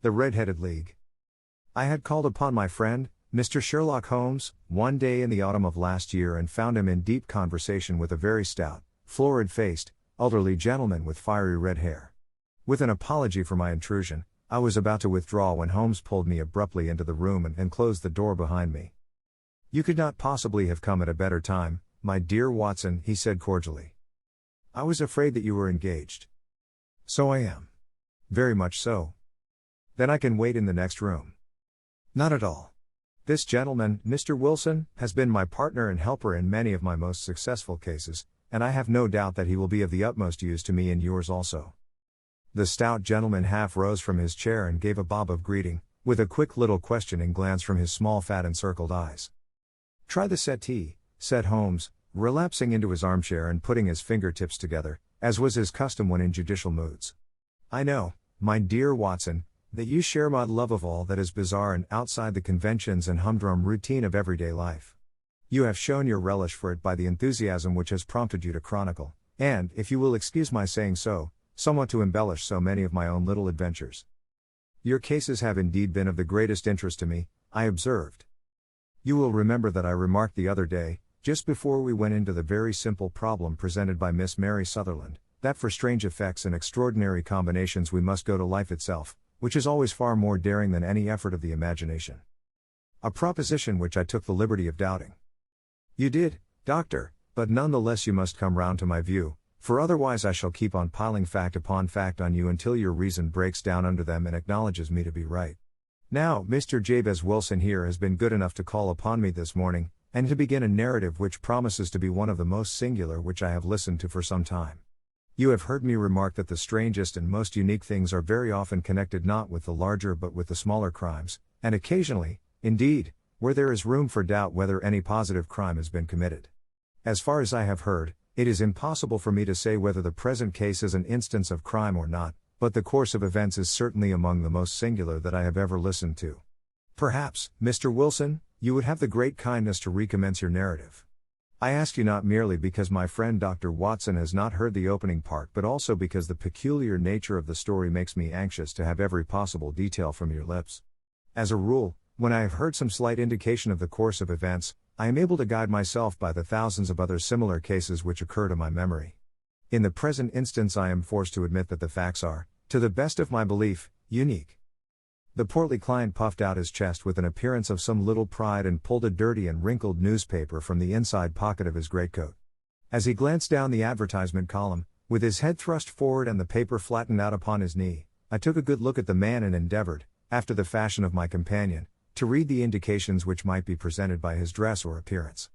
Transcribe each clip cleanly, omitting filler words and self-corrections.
The Red-Headed League. I had called upon my friend, Mr. Sherlock Holmes, one day in the autumn of last year and found him in deep conversation with a very stout, florid-faced, elderly gentleman with fiery red hair. With an apology for my intrusion, I was about to withdraw when Holmes pulled me abruptly into the room and closed the door behind me. "You could not possibly have come at a better time, my dear Watson," he said cordially. "I was afraid that you were engaged." "So I am. Very much so." "Then I can wait in the next room." "Not at all. This gentleman, Mr. Wilson, has been my partner and helper in many of my most successful cases, and I have no doubt that he will be of the utmost use to me and yours also." The stout gentleman half rose from his chair and gave a bob of greeting, with a quick little questioning glance from his small fat encircled eyes. "Try the settee," said Holmes, relapsing into his armchair and putting his fingertips together, as was his custom when in judicial moods. "I know, my dear Watson, that you share my love of all that is bizarre and outside the conventions and humdrum routine of everyday life. You have shown your relish for it by the enthusiasm which has prompted you to chronicle, and, if you will excuse my saying so, somewhat to embellish so many of my own little adventures. Your cases have indeed been of the greatest interest to me," I observed. "You will remember that I remarked the other day, just before we went into the very simple problem presented by Miss Mary Sutherland, that for strange effects and extraordinary combinations we must go to life itself, which is always far more daring than any effort of the imagination. A proposition which I took the liberty of doubting." "You did, Doctor, but none the less you must come round to my view, for otherwise I shall keep on piling fact upon fact on you until your reason breaks down under them and acknowledges me to be right. Now, Mr. Jabez Wilson here has been good enough to call upon me this morning, and to begin a narrative which promises to be one of the most singular which I have listened to for some time. You have heard me remark that the strangest and most unique things are very often connected not with the larger but with the smaller crimes, and occasionally, indeed, where there is room for doubt whether any positive crime has been committed. As far as I have heard, it is impossible for me to say whether the present case is an instance of crime or not, but the course of events is certainly among the most singular that I have ever listened to. Perhaps, Mr. Wilson, you would have the great kindness to recommence your narrative. I ask you not merely because my friend Dr. Watson has not heard the opening part but also because the peculiar nature of the story makes me anxious to have every possible detail from your lips. As a rule, when I have heard some slight indication of the course of events, I am able to guide myself by the thousands of other similar cases which occur to my memory. In the present instance I am forced to admit that the facts are, to the best of my belief, unique." The portly client puffed out his chest with an appearance of some little pride and pulled a dirty and wrinkled newspaper from the inside pocket of his greatcoat. As he glanced down the advertisement column, with his head thrust forward and the paper flattened out upon his knee, I took a good look at the man and endeavored, after the fashion of my companion, to read the indications which might be presented by his dress or appearance.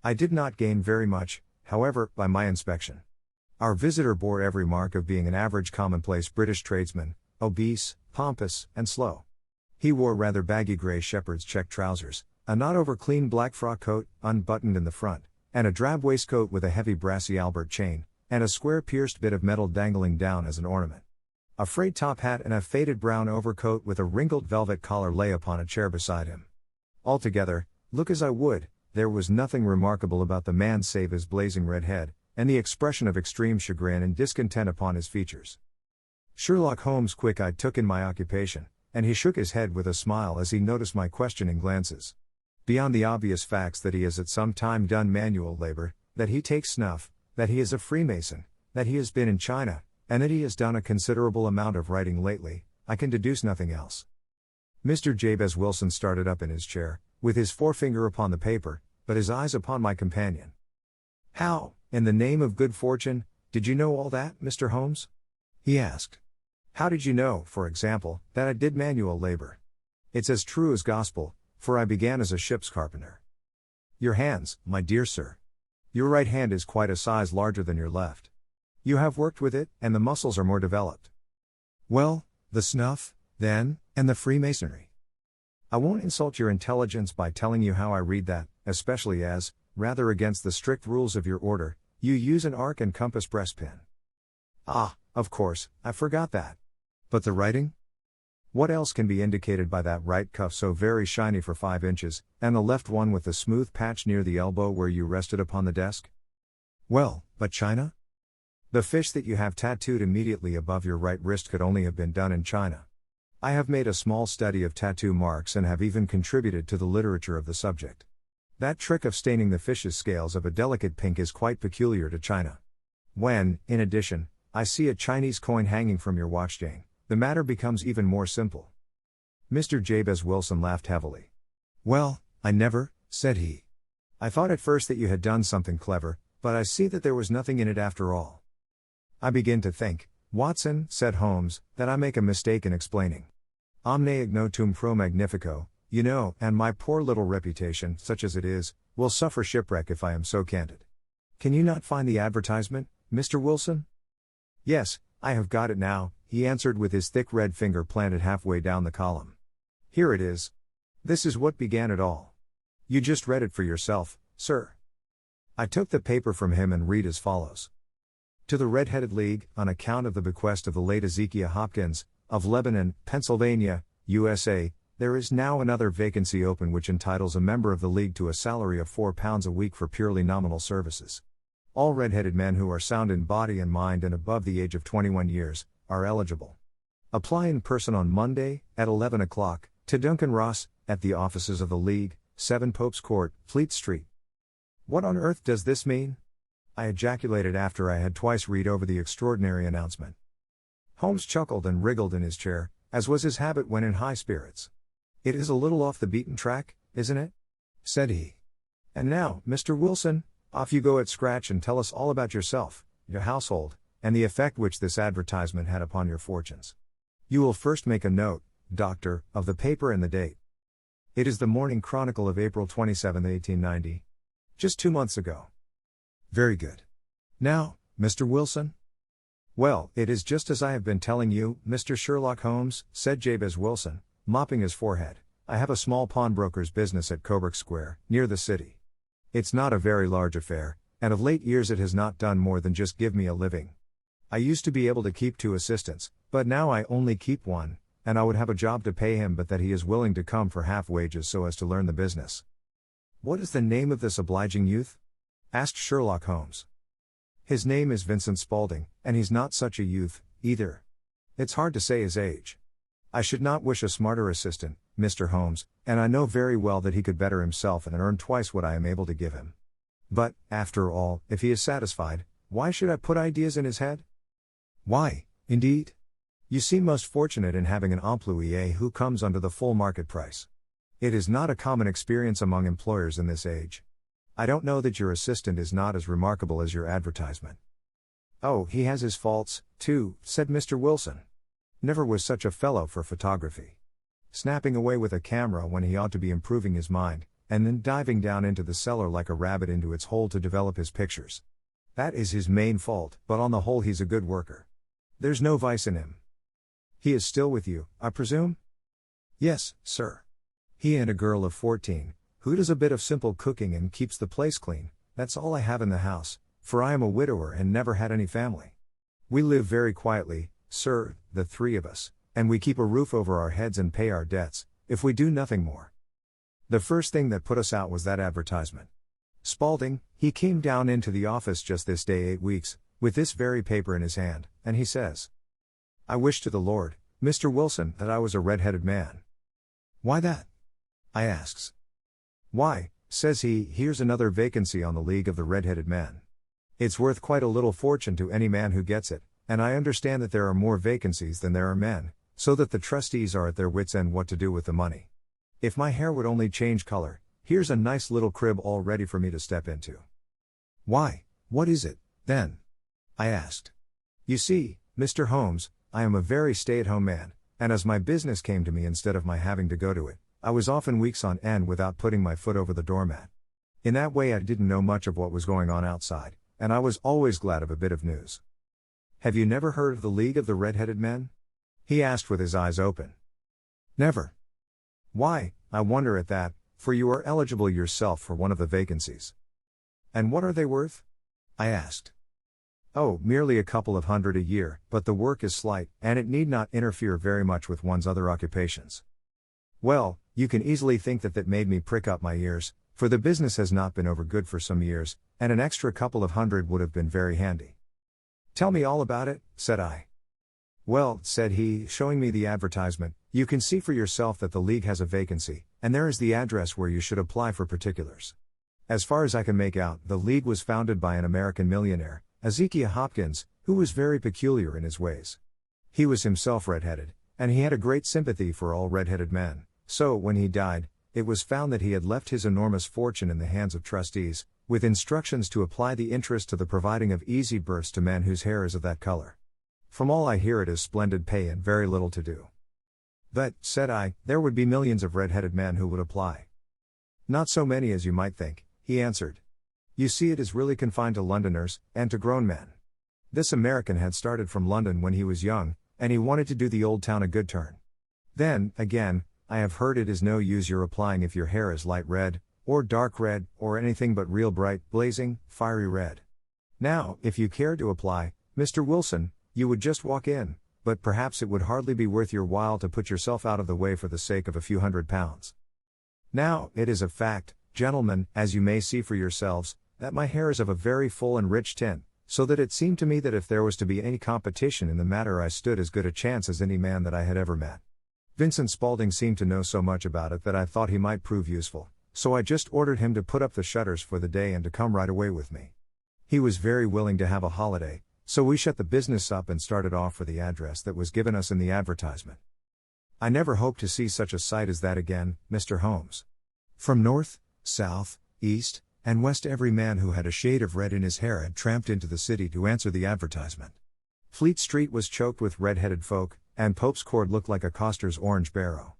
I did not gain very much, however, by my inspection. Our visitor bore every mark of being an average commonplace British tradesman, obese, pompous, and slow. He wore rather baggy grey shepherd's check trousers, a not over clean black frock coat, unbuttoned in the front, and a drab waistcoat with a heavy brassy Albert chain, and a square pierced bit of metal dangling down as an ornament. A frayed top hat and a faded brown overcoat with a wrinkled velvet collar lay upon a chair beside him. Altogether, look as I would, there was nothing remarkable about the man save his blazing red head, and the expression of extreme chagrin and discontent upon his features. Sherlock Holmes quick-eyed took in my occupation, and he shook his head with a smile as he noticed my questioning glances. Beyond the obvious facts that he has at some time done manual labor, that he takes snuff, that he is a Freemason, that he has been in China, and that he has done a considerable amount of writing lately, I can deduce nothing else. Mr. Jabez Wilson started up in his chair, with his forefinger upon the paper, but his eyes upon my companion. "How, in the name of good fortune, did you know all that, Mr. Holmes?" he asked. "How did you know, for example, that I did manual labor?" "It's as true as gospel, for I began as a ship's carpenter." "Your hands, my dear sir. Your right hand is quite a size larger than your left. You have worked with it, and the muscles are more developed." "Well, the snuff, then, and the Freemasonry." "I won't insult your intelligence by telling you how I read that, especially as, rather against the strict rules of your order, you use an arc and compass breastpin." "Ah, of course, I forgot that. But the writing? What else can be indicated by that right cuff so very shiny for 5 inches, and the left one with the smooth patch near the elbow where you rested upon the desk?" "Well, but China? The fish that you have tattooed immediately above your right wrist could only have been done in China. I have made a small study of tattoo marks and have even contributed to the literature of the subject. That trick of staining the fish's scales of a delicate pink is quite peculiar to China. When, in addition, I see a Chinese coin hanging from your watch chain, the matter becomes even more simple. Mr. Jabez Wilson laughed heavily. Well, I never, said he. I thought at first that you had done something clever, but I see that there was nothing in it after all. I begin to think, Watson, said Holmes, that I make a mistake in explaining. Omne ignotum pro magnifico, you know, and my poor little reputation, such as it is, will suffer shipwreck if I am so candid. Can you not find the advertisement, Mr. Wilson? Yes, I have got it now, he answered with his thick red finger planted halfway down the column. Here it is. This is what began it all. You just read it for yourself, sir. I took the paper from him and read as follows. To the Red-Headed League, on account of the bequest of the late Ezekiah Hopkins, of Lebanon, Pennsylvania, USA, there is now another vacancy open which entitles a member of the League to a salary of £4 a week for purely nominal services. All red-headed men who are sound in body and mind and above the age of 21 years, are eligible. Apply in person on Monday, at 11 o'clock, to Duncan Ross, at the offices of the League, 7 Pope's Court, Fleet Street. What on earth does this mean? I ejaculated after I had twice read over the extraordinary announcement. Holmes chuckled and wriggled in his chair, as was his habit when in high spirits. It is a little off the beaten track, isn't it? Said he. And now, Mr. Wilson, off you go at scratch and tell us all about yourself, your household, and the effect which this advertisement had upon your fortunes. You will first make a note, Doctor, of the paper and the date. It is the Morning Chronicle of April 27, 1890. Just 2 months ago. Very good. Now, Mr. Wilson? Well, it is just as I have been telling you, Mr. Sherlock Holmes, said Jabez Wilson, mopping his forehead. I have a small pawnbroker's business at Coburg Square, near the city. It's not a very large affair, and of late years it has not done more than just give me a living. I used to be able to keep 2 assistants, but now I only keep 1, and I would have a job to pay him but that he is willing to come for half wages so as to learn the business. What is the name of this obliging youth? Asked Sherlock Holmes. His name is Vincent Spaulding, and he's not such a youth, either. It's hard to say his age. I should not wish a smarter assistant, Mr. Holmes, and I know very well that he could better himself and earn twice what I am able to give him. But, after all, if he is satisfied, why should I put ideas in his head? Why, indeed? You seem most fortunate in having an employé who comes under the full market price. It is not a common experience among employers in this age. I don't know that your assistant is not as remarkable as your advertisement. Oh, he has his faults, too, said Mr. Wilson. Never was such a fellow for photography. Snapping away with a camera when he ought to be improving his mind, and then diving down into the cellar like a rabbit into its hole to develop his pictures. That is his main fault, but on the whole he's a good worker. There's no vice in him. He is still with you, I presume? Yes, sir. He and a girl of 14, who does a bit of simple cooking and keeps the place clean. That's all I have in the house, for I am a widower and never had any family. We live very quietly, sir, the 3 of us, and we keep a roof over our heads and pay our debts, if we do nothing more. The first thing that put us out was that advertisement. Spaulding, he came down into the office just this day 8 weeks, with this very paper in his hand, and he says, I wish to the Lord, Mr. Wilson, that I was a red-headed man. Why that? I asks. Why, says he, here's another vacancy on the League of the Red-Headed Men. It's worth quite a little fortune to any man who gets it, and I understand that there are more vacancies than there are men, so that the trustees are at their wits' end what to do with the money. If my hair would only change color, here's a nice little crib all ready for me to step into. Why, what is it, then? I asked. You see, Mr. Holmes, I am a very stay-at-home man, and as my business came to me instead of my having to go to it, I was often weeks on end without putting my foot over the doormat. In that way I didn't know much of what was going on outside, and I was always glad of a bit of news. Have you never heard of the League of the Red-Headed Men? He asked with his eyes open. Never. Why, I wonder at that, for you are eligible yourself for one of the vacancies. And what are they worth? I asked. Oh, merely a couple of hundred a year, but the work is slight, and it need not interfere very much with one's other occupations. Well, you can easily think that made me prick up my ears, for the business has not been over good for some years, and an extra couple of hundred would have been very handy. Tell me all about it, said I. Well, said he, showing me the advertisement, you can see for yourself that the league has a vacancy, and there is the address where you should apply for particulars. As far as I can make out, the league was founded by an American millionaire, Ezekiel Hopkins, who was very peculiar in his ways. He was himself red-headed, and he had a great sympathy for all red-headed men, so when he died, it was found that he had left his enormous fortune in the hands of trustees, with instructions to apply the interest to the providing of easy berths to men whose hair is of that color. From all I hear, it is splendid pay and very little to do. But, said I, there would be millions of red-headed men who would apply. Not so many as you might think, he answered. You see, it is really confined to Londoners, and to grown men. This American had started from London when he was young, and he wanted to do the old town a good turn. Then, again, I have heard it is no use your applying if your hair is light red, or dark red, or anything but real bright, blazing, fiery red. Now, if you cared to apply, Mr. Wilson, you would just walk in, but perhaps it would hardly be worth your while to put yourself out of the way for the sake of a few £100. Now, it is a fact, gentlemen, as you may see for yourselves, that my hair is of a very full and rich tint, so that it seemed to me that if there was to be any competition in the matter, I stood as good a chance as any man that I had ever met. Vincent Spaulding seemed to know so much about it that I thought he might prove useful, so I just ordered him to put up the shutters for the day and to come right away with me. He was very willing to have a holiday, so we shut the business up and started off for the address that was given us in the advertisement. I never hope to see such a sight as that again, Mr. Holmes. From north, south, east, and west every man who had a shade of red in his hair had tramped into the city to answer the advertisement. Fleet Street was choked with red-headed folk, and Pope's Court looked like a coster's orange barrow.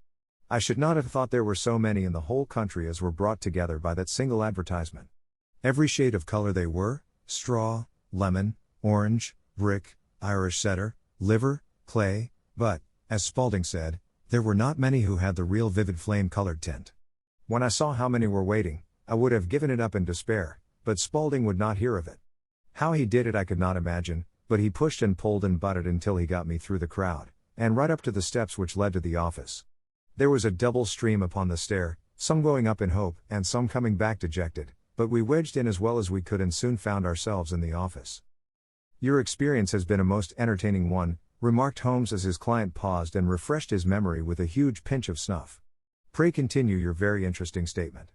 I should not have thought there were so many in the whole country as were brought together by that single advertisement. Every shade of color they were: straw, lemon, orange, brick, Irish setter, liver, clay, but, as Spaulding said, there were not many who had the real vivid flame-colored tint. When I saw how many were waiting, I would have given it up in despair, but Spaulding would not hear of it. How he did it I could not imagine, but he pushed and pulled and butted until he got me through the crowd, and right up to the steps which led to the office. There was a double stream upon the stair, some going up in hope, and some coming back dejected, but we wedged in as well as we could and soon found ourselves in the office. Your experience has been a most entertaining one, remarked Holmes as his client paused and refreshed his memory with a huge pinch of snuff. Pray continue your very interesting statement.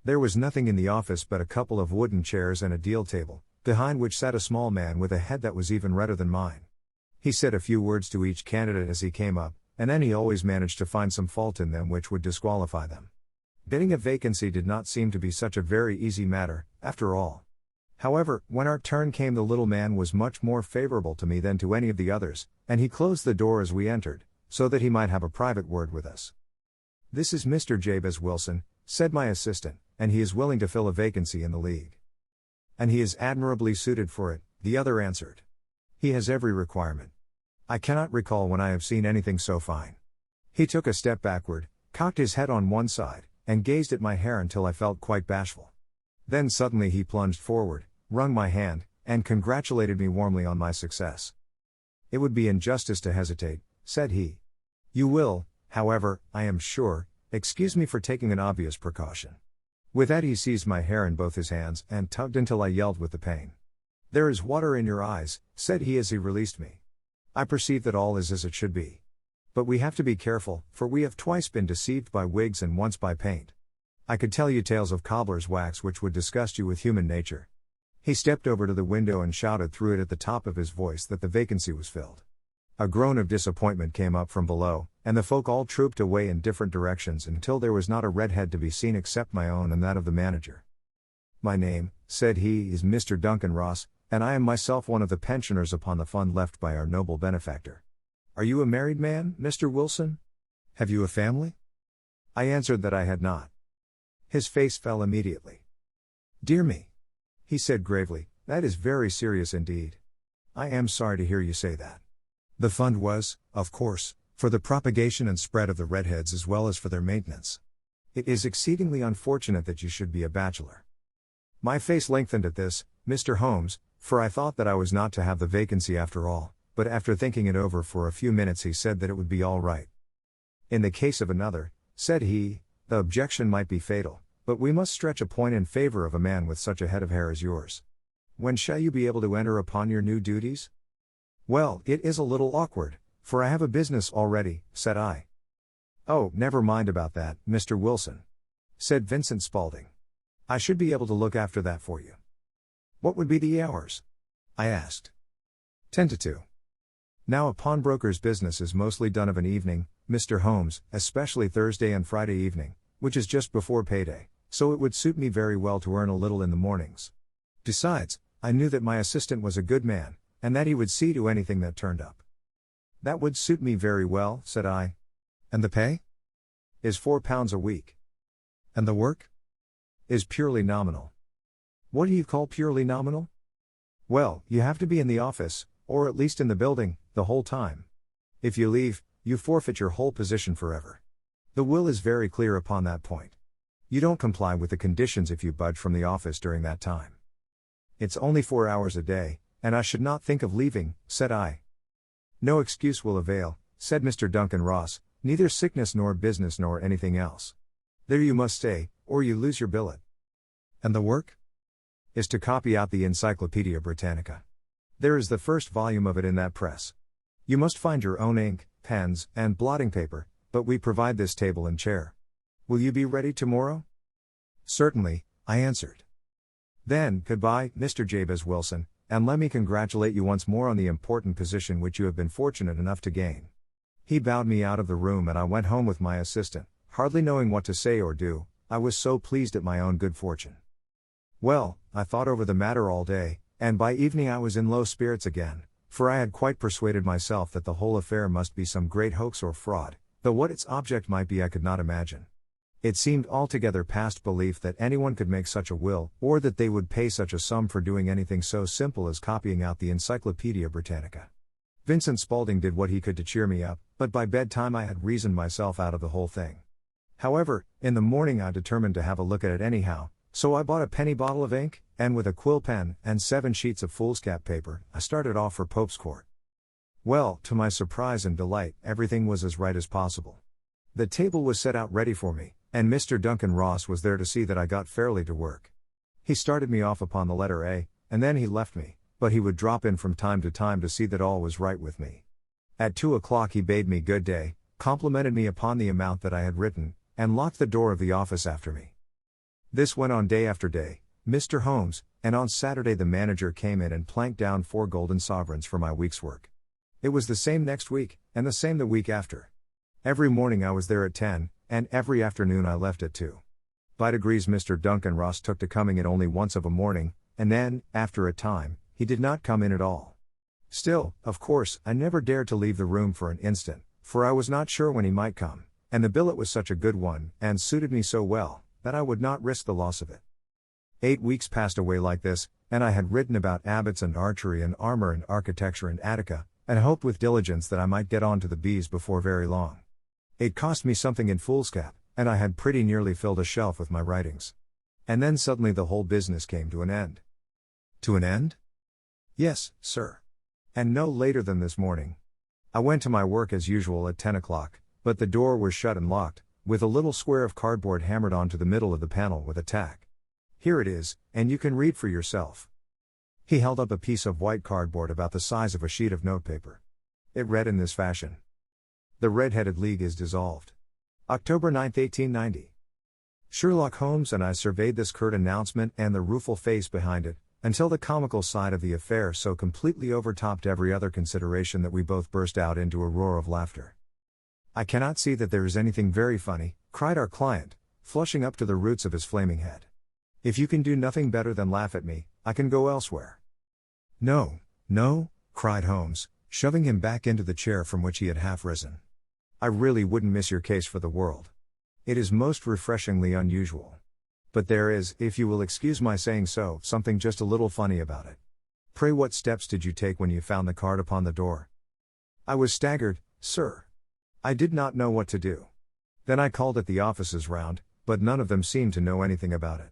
There was nothing in the office but a couple of wooden chairs and a deal table, behind which sat a small man with a head that was even redder than mine. He said a few words to each candidate as he came up, and then he always managed to find some fault in them which would disqualify them. Getting a vacancy did not seem to be such a very easy matter, after all. However, when our turn came, the little man was much more favorable to me than to any of the others, and he closed the door as we entered, so that he might have a private word with us. This is Mr. Jabez Wilson, said my assistant, and he is willing to fill a vacancy in the league. And he is admirably suited for it, the other answered. He has every requirement. I cannot recall when I have seen anything so fine. He took a step backward, cocked his head on one side, and gazed at my hair until I felt quite bashful. Then suddenly he plunged forward, wrung my hand, and congratulated me warmly on my success. It would be injustice to hesitate, said he. You will, however, I am sure, excuse me for taking an obvious precaution. With that he seized my hair in both his hands and tugged until I yelled with the pain. There is water in your eyes, said he as he released me. I perceive that all is as it should be. But we have to be careful, for we have twice been deceived by wigs and once by paint. I could tell you tales of cobbler's wax which would disgust you with human nature. He stepped over to the window and shouted through it at the top of his voice that the vacancy was filled. A groan of disappointment came up from below, and the folk all trooped away in different directions until there was not a red head to be seen except my own and that of the manager. My name, said he, is Mr. Duncan Ross, and I am myself one of the pensioners upon the fund left by our noble benefactor. Are you a married man, Mr. Wilson? Have you a family? I answered that I had not. His face fell immediately. Dear me, he said gravely, that is very serious indeed. I am sorry to hear you say that. The fund was, of course, for the propagation and spread of the redheads as well as for their maintenance. It is exceedingly unfortunate that you should be a bachelor. My face lengthened at this, Mr. Holmes, for I thought that I was not to have the vacancy after all, but after thinking it over for a few minutes he said that it would be all right. In the case of another, said he, the objection might be fatal, but we must stretch a point in favor of a man with such a head of hair as yours. When shall you be able to enter upon your new duties? Well, it is a little awkward, for I have a business already, said I. Oh, never mind about that, Mr. Wilson, said Vincent Spaulding. I should be able to look after that for you. What would be the hours? I asked. 10 to 2. Now a pawnbroker's business is mostly done of an evening, Mr. Holmes, especially Thursday and Friday evening, which is just before payday, so it would suit me very well to earn a little in the mornings. Besides, I knew that my assistant was a good man, and that he would see to anything that turned up. That would suit me very well, said I. And the pay? Is £4 a week. And the work? Is purely nominal. What do you call purely nominal? Well, you have to be in the office, or at least in the building, the whole time. If you leave, you forfeit your whole position forever. The will is very clear upon that point. You don't comply with the conditions if you budge from the office during that time. It's only 4 hours a day, and I should not think of leaving, said I. No excuse will avail, said Mr. Duncan Ross, neither sickness nor business nor anything else. There you must stay, or you lose your billet. And the work? Is to copy out the Encyclopedia Britannica. There is the first volume of it in that press. You must find your own ink, pens, and blotting paper, but we provide this table and chair. Will you be ready tomorrow? Certainly, I answered. Then, goodbye, Mr. Jabez Wilson, and let me congratulate you once more on the important position which you have been fortunate enough to gain. He bowed me out of the room and I went home with my assistant, hardly knowing what to say or do. I was so pleased at my own good fortune. Well, I thought over the matter all day, and by evening I was in low spirits again, for I had quite persuaded myself that the whole affair must be some great hoax or fraud, though what its object might be I could not imagine. It seemed altogether past belief that anyone could make such a will, or that they would pay such a sum for doing anything so simple as copying out the Encyclopedia Britannica. Vincent Spaulding did what he could to cheer me up, but by bedtime I had reasoned myself out of the whole thing. However, in the morning I determined to have a look at it anyhow, so I bought a penny bottle of ink, and with a quill pen and 7 sheets of foolscap paper, I started off for Pope's Court. Well, to my surprise and delight, everything was as right as possible. The table was set out ready for me, and Mr. Duncan Ross was there to see that I got fairly to work. He started me off upon the letter A, and then he left me, but he would drop in from time to see that all was right with me. At 2 o'clock he bade me good day, complimented me upon the amount that I had written, and locked the door of the office after me. This went on day after day, Mr. Holmes, and on Saturday the manager came in and planked down 4 golden sovereigns for my week's work. It was the same next week, and the same the week after. Every morning I was there at 10, and every afternoon I left at 2. By degrees Mr. Duncan Ross took to coming in only once of a morning, and then, after a time, he did not come in at all. Still, of course, I never dared to leave the room for an instant, for I was not sure when he might come, and the billet was such a good one, and suited me so well, that I would not risk the loss of it. 8 weeks passed away like this, and I had written about abbots and archery and armor and architecture and Attica, and hoped with diligence that I might get on to the bees before very long. It cost me something in foolscap, and I had pretty nearly filled a shelf with my writings. And then suddenly the whole business came to an end. To an end? Yes, sir. And no later than this morning. I went to my work as usual at 10 o'clock, but the door was shut and locked, with a little square of cardboard hammered onto the middle of the panel with a tack. Here it is, and you can read for yourself. He held up a piece of white cardboard about the size of a sheet of notepaper. It read in this fashion. The Red-Headed League is dissolved. October 9, 1890. Sherlock Holmes and I surveyed this curt announcement and the rueful face behind it, until the comical side of the affair so completely overtopped every other consideration that we both burst out into a roar of laughter. I cannot see that there is anything very funny, cried our client, flushing up to the roots of his flaming head. If you can do nothing better than laugh at me, I can go elsewhere. No, no, cried Holmes, shoving him back into the chair from which he had half risen. I really wouldn't miss your case for the world. It is most refreshingly unusual. But there is, if you will excuse my saying so, something just a little funny about it. Pray what steps did you take when you found the card upon the door? I was staggered, sir. I did not know what to do. Then I called at the offices round, but none of them seemed to know anything about it.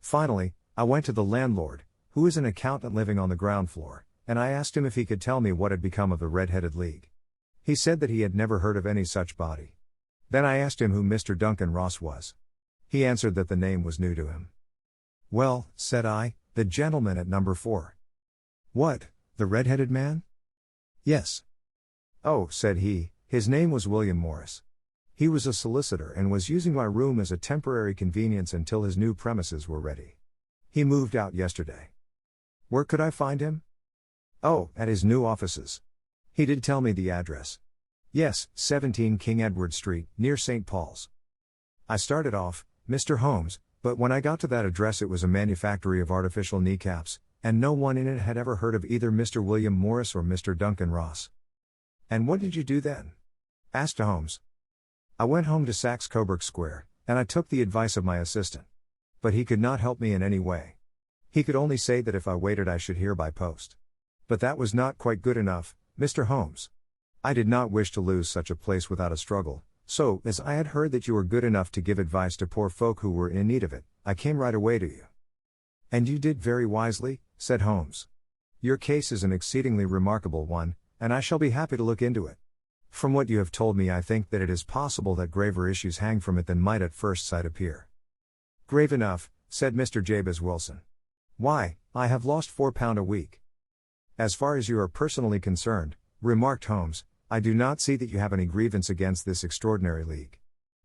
Finally, I went to the landlord, who is an accountant living on the ground floor, and I asked him if he could tell me what had become of the Red-Headed League. He said that he had never heard of any such body. Then I asked him who Mr. Duncan Ross was. He answered that the name was new to him. Well, said I, the gentleman at number 4. What, the red-headed man? Yes. Oh, said he, his name was William Morris. He was a solicitor and was using my room as a temporary convenience until his new premises were ready. He moved out yesterday. Where could I find him? Oh, at his new offices. He did tell me the address. Yes, 17 King Edward Street, near St. Paul's. I started off, Mr. Holmes, but when I got to that address it was a manufactory of artificial kneecaps, and no one in it had ever heard of either Mr. William Morris or Mr. Duncan Ross. And what did you do then? Asked Holmes. I went home to Saxe-Coburg Square, and I took the advice of my assistant. But he could not help me in any way. He could only say that if I waited I should hear by post. But that was not quite good enough, Mr. Holmes. I did not wish to lose such a place without a struggle, so, as I had heard that you were good enough to give advice to poor folk who were in need of it, I came right away to you. And you did very wisely, said Holmes. Your case is an exceedingly remarkable one, and I shall be happy to look into it. From what you have told me I think that it is possible that graver issues hang from it than might at first sight appear. Grave enough, said Mr. Jabez Wilson. Why, I have lost £4 a week. As far as you are personally concerned, remarked Holmes, I do not see that you have any grievance against this extraordinary league.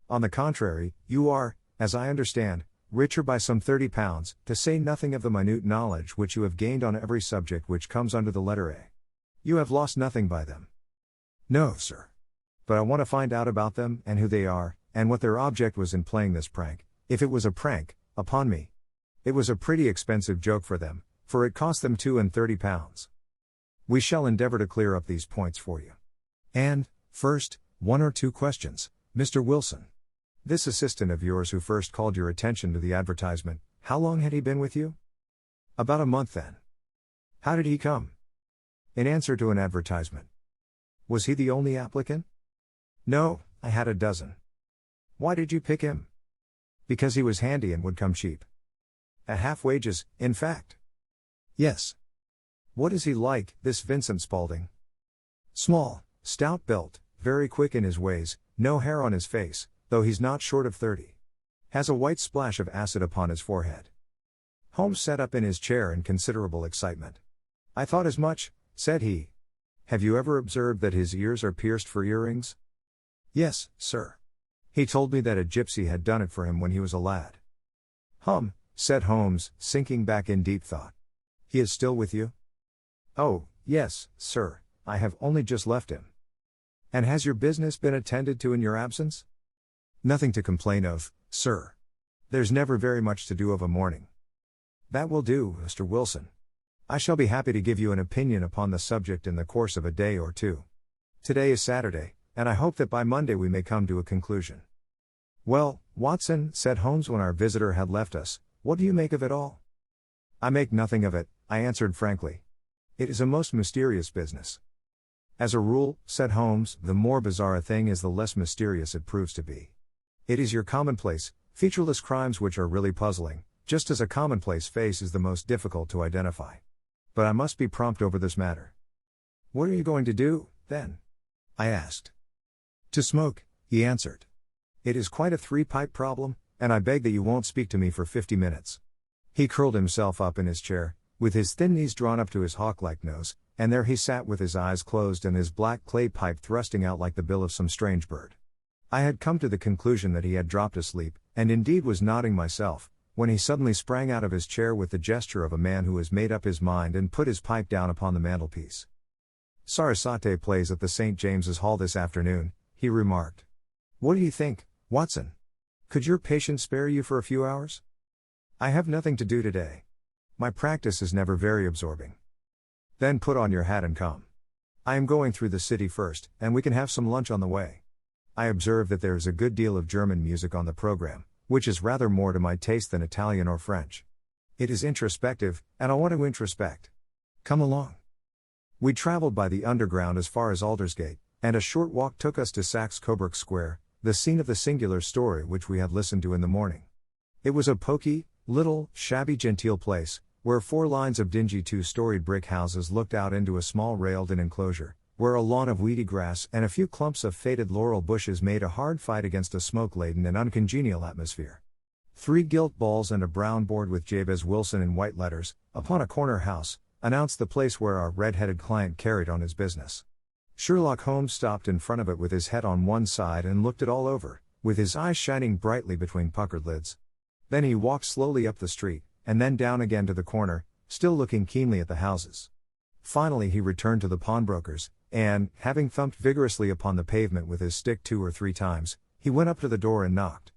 On the contrary, you are, as I understand, richer by some £30, to say nothing of the minute knowledge which you have gained on every subject which comes under the letter A. You have lost nothing by them. No, sir. But I want to find out about them, and who they are, and what their object was in playing this prank, if it was a prank, upon me. It was a pretty expensive joke for them, for it cost them £32. We shall endeavor to clear up these points for you. And, first, 1 or 2 questions, Mr. Wilson. This assistant of yours who first called your attention to the advertisement, how long had he been with you? About a month then. How did he come? In answer to an advertisement. Was he the only applicant? No, I had a dozen. Why did you pick him? Because he was handy and would come cheap. At half wages, in fact. Yes. What is he like, this Vincent Spaulding? Small, stout-built, very quick in his ways, no hair on his face, though he's not short of 30. Has a white splash of acid upon his forehead. Holmes sat up in his chair in considerable excitement. I thought as much, said he. Have you ever observed that his ears are pierced for earrings? Yes, sir. He told me that a gypsy had done it for him when he was a lad. Said Holmes, sinking back in deep thought. He is still with you? Oh, yes, sir, I have only just left him. And has your business been attended to in your absence? Nothing to complain of, sir. There's never very much to do of a morning. That will do, Mr. Wilson. I shall be happy to give you an opinion upon the subject in the course of a day or two. Today is Saturday, and I hope that by Monday we may come to a conclusion. Well, Watson, said Holmes when our visitor had left us, what do you make of it all? I make nothing of it, I answered frankly. It is a most mysterious business. As a rule, said Holmes, the more bizarre a thing is the less mysterious it proves to be. It is your commonplace, featureless crimes which are really puzzling, just as a commonplace face is the most difficult to identify. But I must be prompt over this matter. What are you going to do, then? I asked. To smoke, he answered. It is quite a 3-pipe problem, and I beg that you won't speak to me for 50 minutes. He curled himself up in his chair, with his thin knees drawn up to his hawk-like nose, and there he sat with his eyes closed and his black clay pipe thrusting out like the bill of some strange bird. I had come to the conclusion that he had dropped asleep, and indeed was nodding myself, when he suddenly sprang out of his chair with the gesture of a man who has made up his mind and put his pipe down upon the mantelpiece. Sarasate plays at the St. James's Hall this afternoon, he remarked. What do you think, Watson? Could your patient spare you for a few hours? I have nothing to do today. My practice is never very absorbing. Then put on your hat and come. I am going through the city first, and we can have some lunch on the way. I observe that there is a good deal of German music on the program, which is rather more to my taste than Italian or French. It is introspective, and I want to introspect. Come along. We traveled by the underground as far as Aldersgate, and a short walk took us to Saxe-Coburg Square, the scene of the singular story which we had listened to in the morning. It was a poky, little, shabby genteel place, where 4 lines of dingy 2-storied brick houses looked out into a small railed-in enclosure, where a lawn of weedy grass and a few clumps of faded laurel bushes made a hard fight against a smoke-laden and uncongenial atmosphere. 3 gilt balls and a brown board with Jabez Wilson in white letters, upon a corner house, announced the place where our red-headed client carried on his business. Sherlock Holmes stopped in front of it with his head on one side and looked it all over, with his eyes shining brightly between puckered lids. Then he walked slowly up the street, and then down again to the corner, still looking keenly at the houses. Finally he returned to the pawnbroker's, and, having thumped vigorously upon the pavement with his stick 2 or 3 times, he went up to the door and knocked.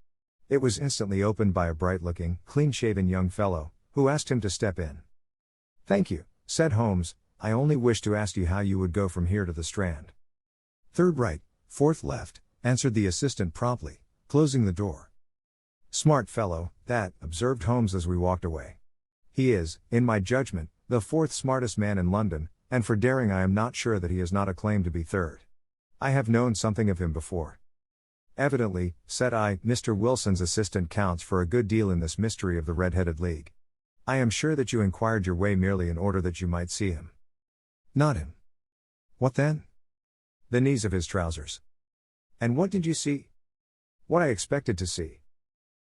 It was instantly opened by a bright-looking, clean-shaven young fellow, who asked him to step in. "Thank you," said Holmes, "I only wished to ask you how you would go from here to the Strand." "Third right, fourth left," answered the assistant promptly, closing the door. "Smart fellow, that," observed Holmes as we walked away. "He is, in my judgment, the 4th smartest man in London, and for daring I am not sure that he has not a claim to be 3rd. I have known something of him before." "Evidently," said I, "Mr. Wilson's assistant counts for a good deal in this mystery of the Red-Headed League. I am sure that you inquired your way merely in order that you might see him." "Not him." "What then?" "The knees of his trousers." "And what did you see?" "What I expected to see."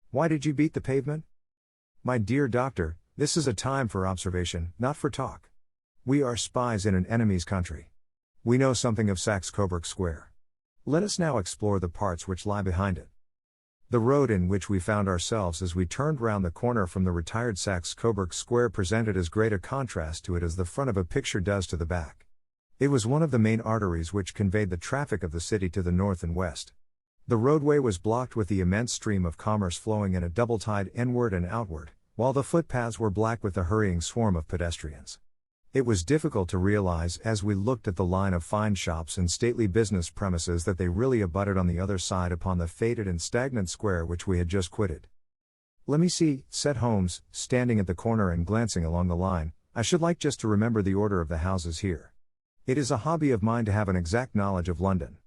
"Why did you beat the pavement?" "My dear doctor, this is a time for observation, not for talk. We are spies in an enemy's country. We know something of Saxe-Coburg Square. Let us now explore the parts which lie behind it." The road in which we found ourselves as we turned round the corner from the retired Saxe-Coburg Square presented as great a contrast to it as the front of a picture does to the back. It was one of the main arteries which conveyed the traffic of the city to the north and west. The roadway was blocked with the immense stream of commerce flowing in a double tide inward and outward, while the footpaths were black with the hurrying swarm of pedestrians. It was difficult to realize as we looked at the line of fine shops and stately business premises that they really abutted on the other side upon the faded and stagnant square which we had just quitted. "Let me see," said Holmes, standing at the corner and glancing along the line, "I should like just to remember the order of the houses here. It is a hobby of mine to have an exact knowledge of London.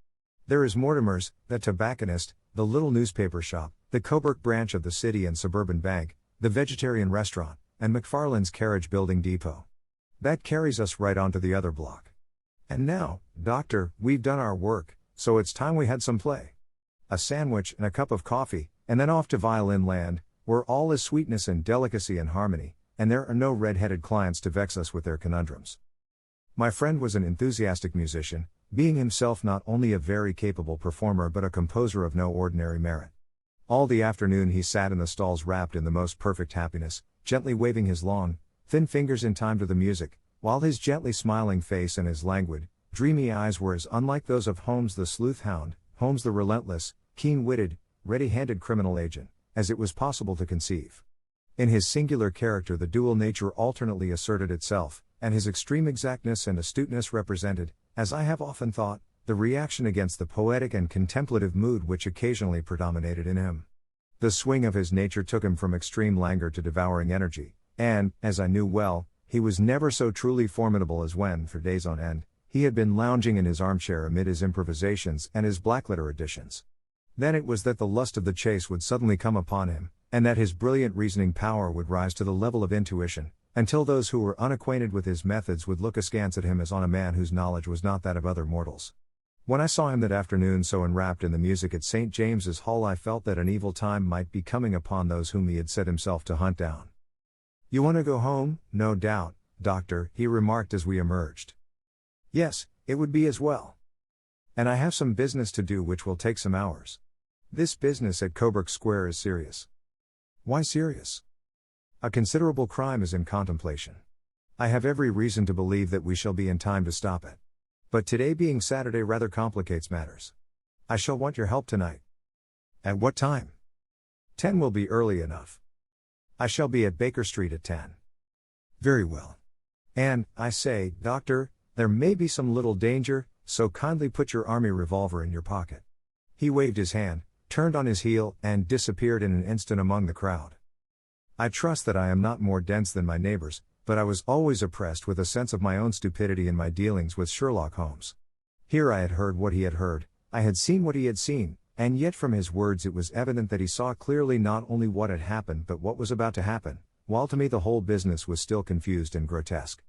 There is Mortimer's, the tobacconist, the little newspaper shop, the Coburg branch of the City and Suburban Bank, the vegetarian restaurant, and McFarlane's carriage building depot. That carries us right on to the other block. And now, doctor, we've done our work, so it's time we had some play. A sandwich and a cup of coffee, and then off to Violin Land, where all is sweetness and delicacy and harmony, and there are no red-headed clients to vex us with their conundrums." My friend was an enthusiastic musician, being himself not only a very capable performer but a composer of no ordinary merit. All the afternoon he sat in the stalls wrapped in the most perfect happiness, gently waving his long, thin fingers in time to the music, while his gently smiling face and his languid, dreamy eyes were as unlike those of Holmes the sleuth hound, Holmes the relentless, keen-witted, ready-handed criminal agent, as it was possible to conceive. In his singular character the dual nature alternately asserted itself, and his extreme exactness and astuteness represented, as I have often thought, the reaction against the poetic and contemplative mood which occasionally predominated in him. The swing of his nature took him from extreme languor to devouring energy, and, as I knew well, he was never so truly formidable as when, for days on end, he had been lounging in his armchair amid his improvisations and his blackletter editions. Then it was that the lust of the chase would suddenly come upon him, and that his brilliant reasoning power would rise to the level of intuition, until those who were unacquainted with his methods would look askance at him as on a man whose knowledge was not that of other mortals. When I saw him that afternoon so enwrapped in the music at St. James's Hall I felt that an evil time might be coming upon those whom he had set himself to hunt down. "You want to go home, no doubt, doctor," he remarked as we emerged. "Yes, it would be as well. And I have some business to do which will take some hours. This business at Coburg Square is serious." "Why serious?" "A considerable crime is in contemplation. I have every reason to believe that we shall be in time to stop it. But today being Saturday rather complicates matters. I shall want your help tonight." "At what time?" 10 will be early enough. I shall be at Baker Street at 10. "Very well. And, I say, doctor, there may be some little danger, so kindly put your army revolver in your pocket." He waved his hand, turned on his heel, and disappeared in an instant among the crowd. I trust that I am not more dense than my neighbors, but I was always oppressed with a sense of my own stupidity in my dealings with Sherlock Holmes. Here I had heard what he had heard, I had seen what he had seen, and yet from his words it was evident that he saw clearly not only what had happened but what was about to happen, while to me the whole business was still confused and grotesque.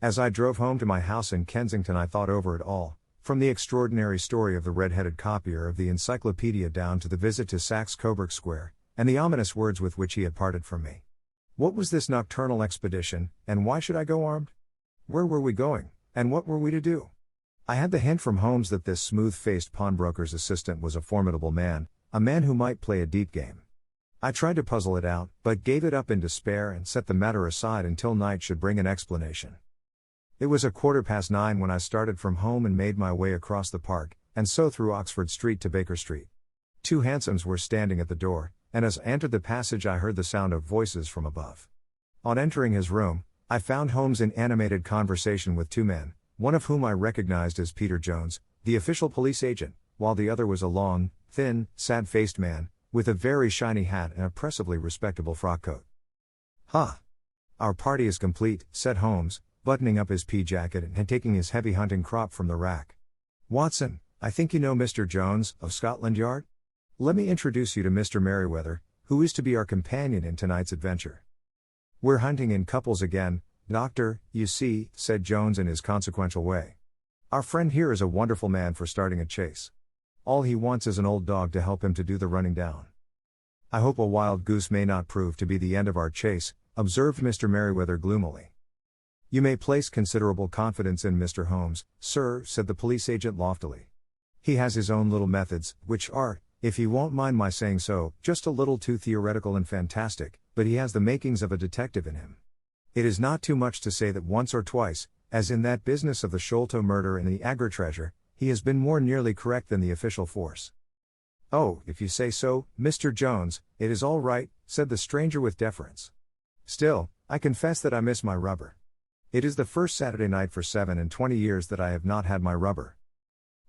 As I drove home to my house in Kensington I thought over it all, from the extraordinary story of the red-headed copier of the encyclopedia down to the visit to Saxe-Coburg Square, and the ominous words with which he had parted from me. What was this nocturnal expedition, and why should I go armed? Where were we going, and what were we to do? I had the hint from Holmes that this smooth-faced pawnbroker's assistant was a formidable man, a man who might play a deep game. I tried to puzzle it out, but gave it up in despair and set the matter aside until night should bring an explanation. It was 9:15 when I started from home and made my way across the park, and so through Oxford Street to Baker Street. 2 hansoms were standing at the door, and as I entered the passage I heard the sound of voices from above. On entering his room, I found Holmes in animated conversation with 2 men, one of whom I recognized as Peter Jones, the official police agent, while the other was a long, thin, sad-faced man, with a very shiny hat and oppressively respectable frock coat. "Ha! Our party is complete," said Holmes, buttoning up his pea jacket and taking his heavy hunting crop from the rack. "Watson, I think you know Mr. Jones, of Scotland Yard? Let me introduce you to Mr. Merriweather, who is to be our companion in tonight's adventure." "We're hunting in couples again, Doctor, you see," said Jones in his consequential way. "Our friend here is a wonderful man for starting a chase. All he wants is an old dog to help him to do the running down." "I hope a wild goose may not prove to be the end of our chase," observed Mr. Merriweather gloomily. "You may place considerable confidence in Mr. Holmes, sir," said the police agent loftily. "He has his own little methods, which are, if he won't mind my saying so, just a little too theoretical and fantastic, but he has the makings of a detective in him. It is not too much to say that once or twice, as in that business of the Sholto murder and the Agra treasure, he has been more nearly correct than the official force." "Oh, if you say so, Mr. Jones, it is all right," said the stranger with deference. "Still, I confess that I miss my rubber. It is the first Saturday night for 27 years that I have not had my rubber."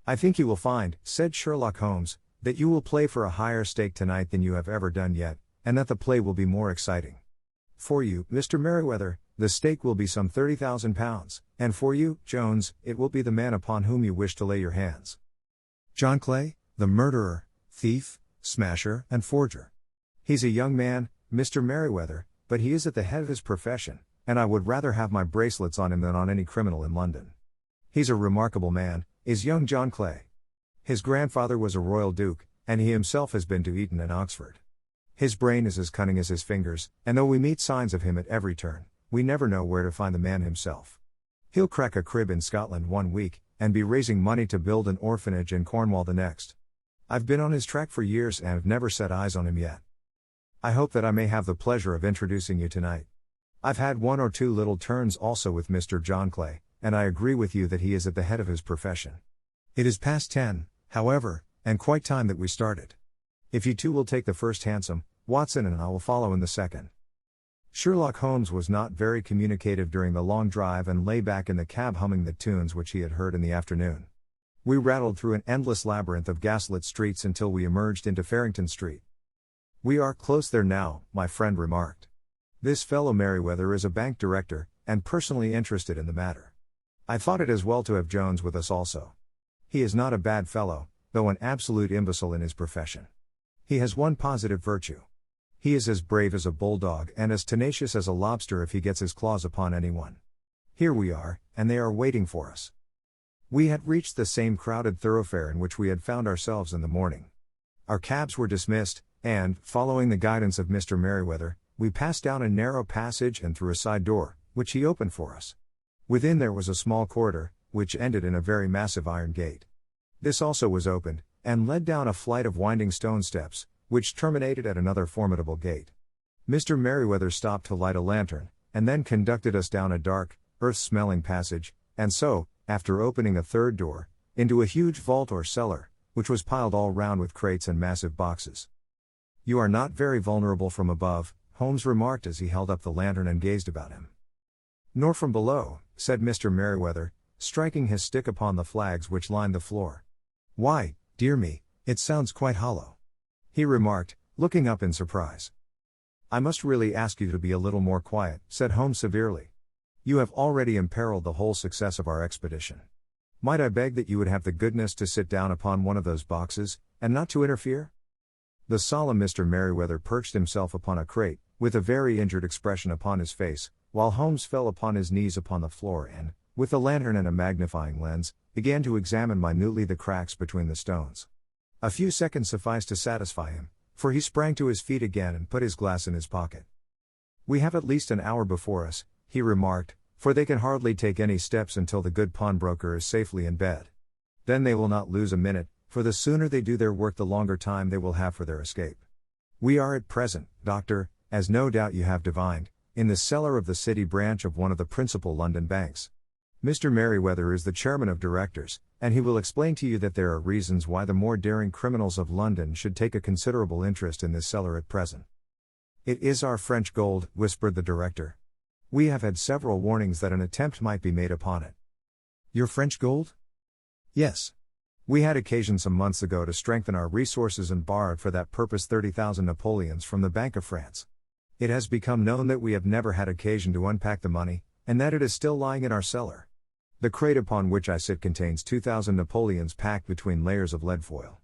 "I think you will find," said Sherlock Holmes, "that you will play for a higher stake tonight than you have ever done yet, and that the play will be more exciting. For you, Mr. Merriweather, the stake will be some £30,000, and for you, Jones, it will be the man upon whom you wish to lay your hands. John Clay, the murderer, thief, smasher, and forger. He's a young man, Mr. Merriweather, but he is at the head of his profession, and I would rather have my bracelets on him than on any criminal in London. He's a remarkable man, is young John Clay. His grandfather was a royal duke, and he himself has been to Eton and Oxford. His brain is as cunning as his fingers, and though we meet signs of him at every turn, we never know where to find the man himself. He'll crack a crib in Scotland one week, and be raising money to build an orphanage in Cornwall the next. I've been on his track for years and have never set eyes on him yet. I hope that I may have the pleasure of introducing you tonight. I've had 1 or 2 little turns also with Mr. John Clay, and I agree with you that he is at the head of his profession. It is past 10, however, and quite time that we started. If you two will take the first hansom, Watson and I will follow in the second." Sherlock Holmes was not very communicative during the long drive and lay back in the cab humming the tunes which he had heard in the afternoon. We rattled through an endless labyrinth of gaslit streets until we emerged into Farrington Street. "We are close there now," my friend remarked. "This fellow Merriweather is a bank director, and personally interested in the matter. I thought it as well to have Jones with us also. He is not a bad fellow, though an absolute imbecile in his profession. He has one positive virtue. He is as brave as a bulldog and as tenacious as a lobster if he gets his claws upon anyone. Here we are, and they are waiting for us." We had reached the same crowded thoroughfare in which we had found ourselves in the morning. Our cabs were dismissed, and, following the guidance of Mr. Merriweather, we passed down a narrow passage and through a side door, which he opened for us. Within there was a small corridor, which ended in a very massive iron gate. This also was opened, and led down a flight of winding stone steps, which terminated at another formidable gate. Mr. Merriweather stopped to light a lantern, and then conducted us down a dark, earth-smelling passage, and so, after opening a third door, into a huge vault or cellar, which was piled all round with crates and massive boxes. "You are not very vulnerable from above," Holmes remarked as he held up the lantern and gazed about him. "Nor from below," said Mr. Merriweather, striking his stick upon the flags which lined the floor. "Why, dear me, it sounds quite hollow," he remarked, looking up in surprise. "I must really ask you to be a little more quiet," said Holmes severely. "You have already imperiled the whole success of our expedition. Might I beg that you would have the goodness to sit down upon one of those boxes, and not to interfere?" The solemn Mr. Merriweather perched himself upon a crate, with a very injured expression upon his face, while Holmes fell upon his knees upon the floor and, with the lantern and a magnifying lens, began to examine minutely the cracks between the stones. A few seconds sufficed to satisfy him, for he sprang to his feet again and put his glass in his pocket. "We have at least an hour before us," he remarked, "for they can hardly take any steps until the good pawnbroker is safely in bed. Then they will not lose a minute, for the sooner they do their work the longer time they will have for their escape. We are at present, Doctor, as no doubt you have divined, in the cellar of the city branch of one of the principal London banks. Mr. Merriweather is the chairman of directors, and he will explain to you that there are reasons why the more daring criminals of London should take a considerable interest in this cellar at present. It is our French gold, whispered the director. We have had several warnings that an attempt might be made upon it. Your French gold? Yes. We had occasion some months ago to strengthen our resources and borrowed for that purpose 30,000 Napoleons from the Bank of France. It has become known that we have never had occasion to unpack the money, and that it is still lying in our cellar. The crate upon which I sit contains 2,000 Napoleons packed between layers of lead foil.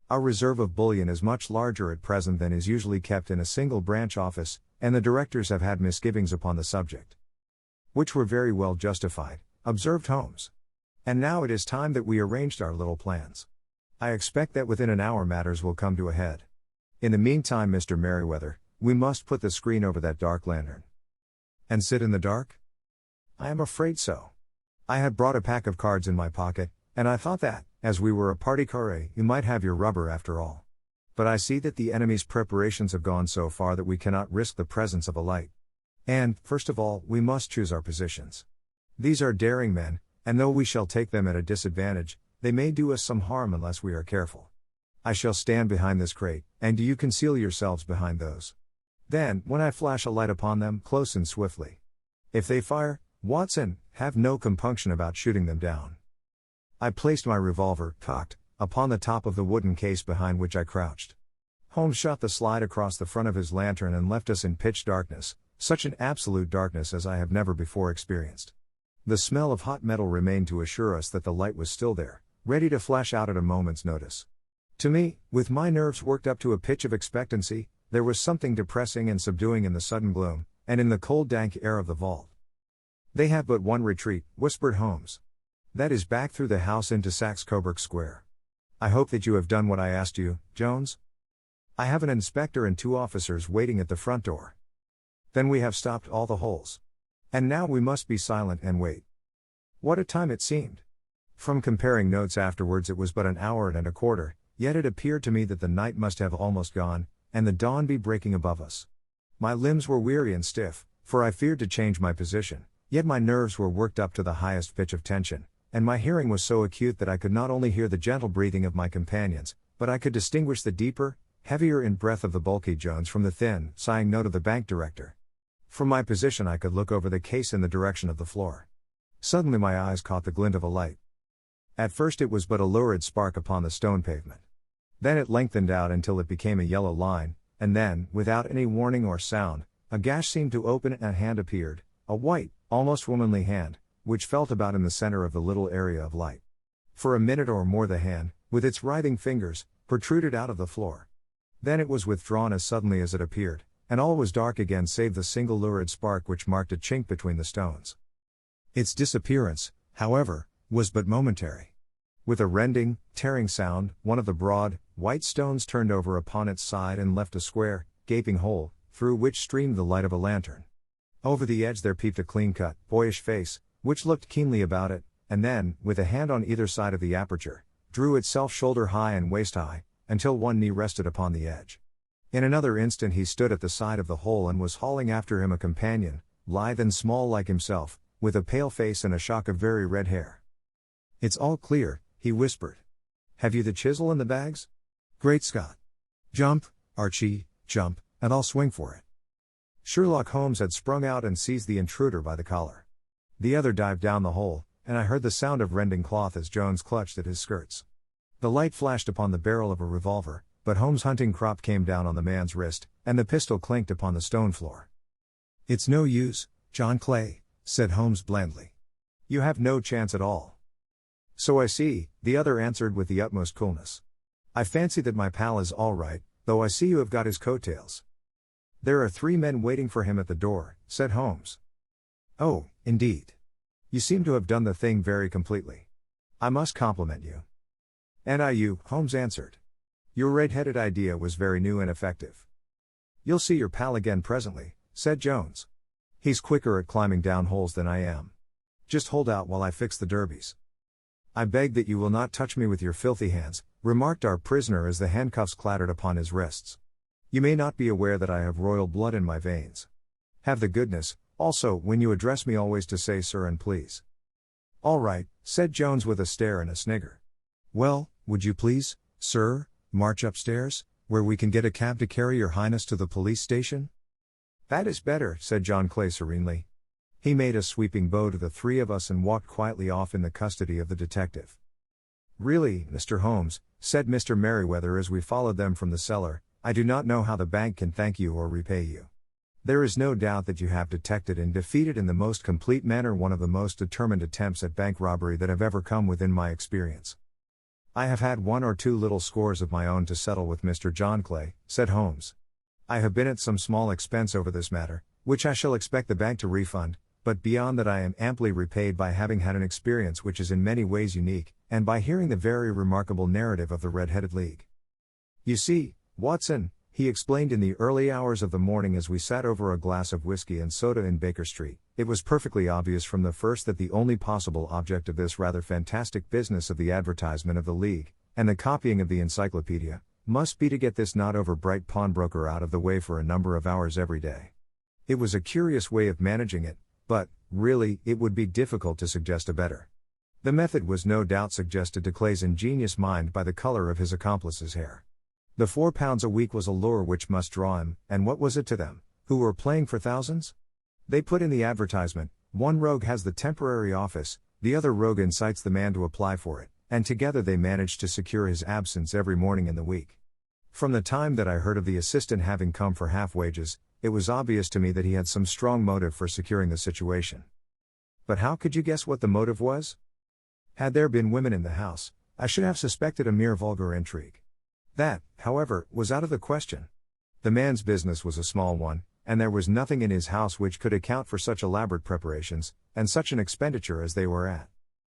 Our reserve of bullion is much larger at present than is usually kept in a single branch office, and the directors have had misgivings upon the subject. Which were very well justified, observed Holmes. And now it is time that we arranged our little plans. I expect that within an hour matters will come to a head. In the meantime, Mr. Merriweather, we must put the screen over that dark lantern. And sit in the dark? I am afraid so. I had brought a pack of cards in my pocket, and I thought that, as we were a party carré, you might have your rubber after all. But I see that the enemy's preparations have gone so far that we cannot risk the presence of a light. And, first of all, we must choose our positions. These are daring men, and though we shall take them at a disadvantage, they may do us some harm unless we are careful. I shall stand behind this crate, and do you conceal yourselves behind those. Then, when I flash a light upon them, close and swiftly. If they fire, Watson, have no compunction about shooting them down. I placed my revolver, cocked, upon the top of the wooden case behind which I crouched. Holmes shot the slide across the front of his lantern and left us in pitch darkness, such an absolute darkness as I have never before experienced. The smell of hot metal remained to assure us that the light was still there, ready to flash out at a moment's notice. To me, with my nerves worked up to a pitch of expectancy, there was something depressing and subduing in the sudden gloom, and in the cold dank air of the vault. They have but one retreat, whispered Holmes. That is back through the house into Saxe-Coburg Square. I hope that you have done what I asked you, Jones. I have an inspector and 2 officers waiting at the front door. Then we have stopped all the holes. And now we must be silent and wait. What a time it seemed. From comparing notes afterwards it was but an hour and a quarter, yet it appeared to me that the night must have almost gone, and the dawn be breaking above us. My limbs were weary and stiff, for I feared to change my position. Yet my nerves were worked up to the highest pitch of tension, and my hearing was so acute that I could not only hear the gentle breathing of my companions, but I could distinguish the deeper, heavier in breath of the bulky Jones from the thin, sighing note of the bank director. From my position I could look over the case in the direction of the floor. Suddenly my eyes caught the glint of a light. At first it was but a lurid spark upon the stone pavement. Then it lengthened out until it became a yellow line, and then, without any warning or sound, a gash seemed to open and a hand appeared, a white, almost womanly hand, which felt about in the center of the little area of light. For a minute or more the hand, with its writhing fingers, protruded out of the floor. Then it was withdrawn as suddenly as it appeared, and all was dark again save the single lurid spark which marked a chink between the stones. Its disappearance, however, was but momentary. With a rending, tearing sound, one of the broad, white stones turned over upon its side and left a square, gaping hole, through which streamed the light of a lantern. Over the edge there peeped a clean-cut, boyish face, which looked keenly about it, and then, with a hand on either side of the aperture, drew itself shoulder-high and waist-high, until one knee rested upon the edge. In another instant he stood at the side of the hole and was hauling after him a companion, lithe and small like himself, with a pale face and a shock of very red hair. "It's all clear," he whispered. "Have you the chisel and the bags? Great Scott! Jump, Archie, jump, and I'll swing for it." Sherlock Holmes had sprung out and seized the intruder by the collar. The other dived down the hole, and I heard the sound of rending cloth as Jones clutched at his skirts. The light flashed upon the barrel of a revolver, but Holmes' hunting crop came down on the man's wrist, and the pistol clinked upon the stone floor. "It's no use, John Clay," said Holmes blandly. "You have no chance at all." "So I see," the other answered with the utmost coolness. "I fancy that my pal is all right, though I see you have got his coattails." "There are 3 men waiting for him at the door," said Holmes. "Oh, indeed. You seem to have done the thing very completely. I must compliment you." "And I you," Holmes answered. "Your red-headed idea was very new and effective." "You'll see your pal again presently," said Jones. "He's quicker at climbing down holes than I am. Just hold out while I fix the derbies." I beg that you will not touch me with your filthy hands, remarked our prisoner as the handcuffs clattered upon his wrists. You may not be aware that I have royal blood in my veins. Have the goodness, also, when you address me always to say sir and please. All right, said Jones with a stare and a snigger. Well, would you please, sir, march upstairs, where we can get a cab to carry your highness to the police station? That is better, said John Clay serenely. He made a sweeping bow to the three of us and walked quietly off in the custody of the detective. Really, Mr. Holmes, said Mr. Merriweather as we followed them from the cellar, I do not know how the bank can thank you or repay you. There is no doubt that you have detected and defeated in the most complete manner one of the most determined attempts at bank robbery that have ever come within my experience. I have had one or two little scores of my own to settle with Mr. John Clay, said Holmes. I have been at some small expense over this matter, which I shall expect the bank to refund, but beyond that I am amply repaid by having had an experience which is in many ways unique, and by hearing the very remarkable narrative of the Red-Headed League. You see, Watson, he explained in the early hours of the morning as we sat over a glass of whiskey and soda in Baker Street, it was perfectly obvious from the first that the only possible object of this rather fantastic business of the advertisement of the League, and the copying of the encyclopedia, must be to get this not over bright pawnbroker out of the way for a number of hours every day. It was a curious way of managing it, but, really, it would be difficult to suggest a better. The method was no doubt suggested to Clay's ingenious mind by the color of his accomplice's hair. The £4 a week was a lure which must draw him, and what was it to them, who were playing for thousands? They put in the advertisement, one rogue has the temporary office, the other rogue incites the man to apply for it, and together they managed to secure his absence every morning in the week. From the time that I heard of the assistant having come for half wages, it was obvious to me that he had some strong motive for securing the situation. But how could you guess what the motive was? Had there been women in the house, I should have suspected a mere vulgar intrigue. That, however, was out of the question. The man's business was a small one, and there was nothing in his house which could account for such elaborate preparations, and such an expenditure as they were at.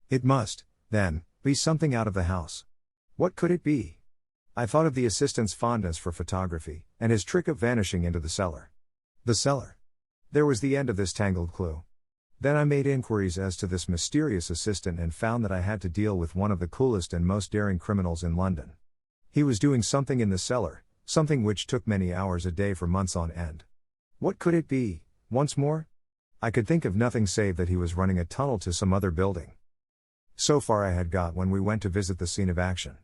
It must, then, be something out of the house. What could it be? I thought of the assistant's fondness for photography, and his trick of vanishing into the cellar. The cellar. There was the end of this tangled clue. Then I made inquiries as to this mysterious assistant and found that I had to deal with one of the coolest and most daring criminals in London. He was doing something in the cellar, something which took many hours a day for months on end. What could it be, once more? I could think of nothing save that he was running a tunnel to some other building. So far I had got when we went to visit the scene of action.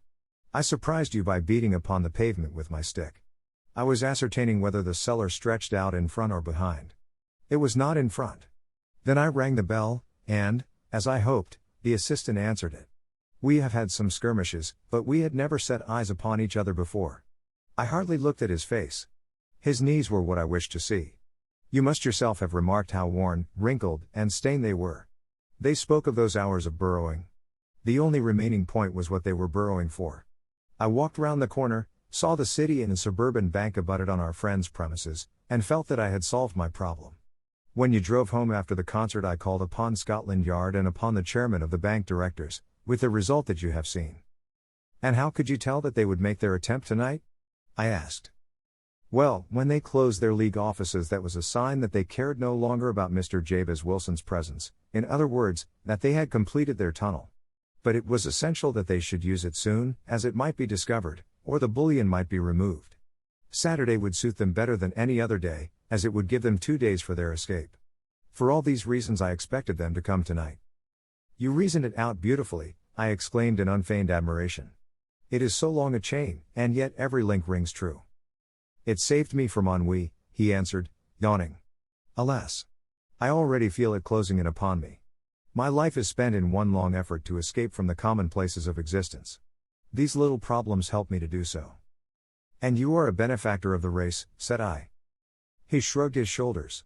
I surprised you by beating upon the pavement with my stick. I was ascertaining whether the cellar stretched out in front or behind. It was not in front. Then I rang the bell, and, as I hoped, the assistant answered it. We have had some skirmishes, but we had never set eyes upon each other before. I hardly looked at his face. His knees were what I wished to see. You must yourself have remarked how worn, wrinkled, and stained they were. They spoke of those hours of burrowing. The only remaining point was what they were burrowing for. I walked round the corner, saw the city and the suburban bank abutted on our friend's premises, and felt that I had solved my problem. When you drove home after the concert I called upon Scotland Yard and upon the chairman of the bank directors, with the result that you have seen. And how could you tell that they would make their attempt tonight? I asked. Well, when they closed their league offices that was a sign that they cared no longer about Mr. Jabez Wilson's presence, in other words, that they had completed their tunnel. But it was essential that they should use it soon, as it might be discovered, or the bullion might be removed. Saturday would suit them better than any other day, as it would give them 2 days for their escape. For all these reasons I expected them to come tonight. You reasoned it out beautifully, I exclaimed in unfeigned admiration. It is so long a chain, and yet every link rings true. It saved me from ennui, he answered, yawning. Alas! I already feel it closing in upon me. My life is spent in one long effort to escape from the commonplaces of existence. These little problems help me to do so. And you are a benefactor of the race, said I. He shrugged his shoulders.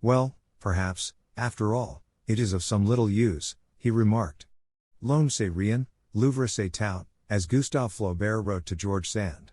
Well, perhaps, after all, it is of some little use, he remarked. L'homme c'est rien, l'ouvre c'est tout, as Gustave Flaubert wrote to George Sand.